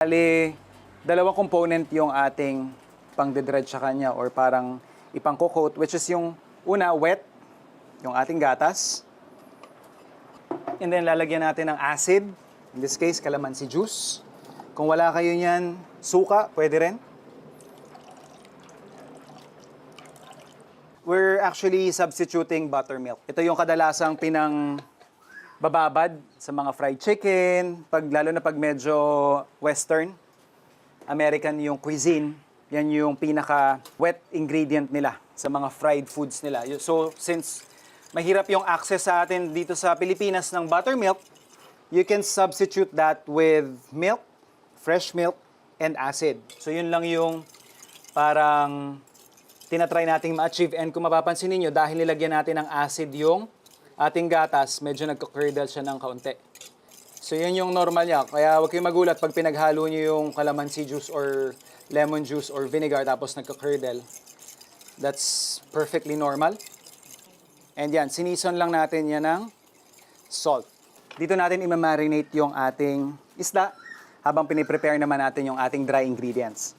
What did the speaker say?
Bali, dalawang component yung ating pang-dredge sa kanya or parang ipang-coat, which is yung una, wet, yung ating gatas. And then lalagyan natin ng acid, in this case, calamansi juice. Kung wala kayo niyan, suka, pwede rin. We're actually substituting buttermilk. Ito yung kadalasang bababad sa mga fried chicken, lalo na pag medyo western, American yung cuisine, yan yung pinaka-wet ingredient nila sa mga fried foods nila. So, since mahirap yung access sa atin dito sa Pilipinas ng buttermilk, you can substitute that with milk, fresh milk, and acid. So, yun lang yung parang tinatry nating ma-achieve. And kung mapapansin niyo dahil nilagyan natin ng acid yung ating gatas, medyo nagka-curdle siya ng kaunti. So, yun yung normal niya. Kaya huwag kayong magulat pag pinaghalo niyo yung calamansi juice or lemon juice or vinegar tapos nagka-curdle. That's perfectly normal. And yan, sinison lang natin yan ng salt. Dito natin i-marinate yung ating isda habang piniprepare naman natin yung ating dry ingredients.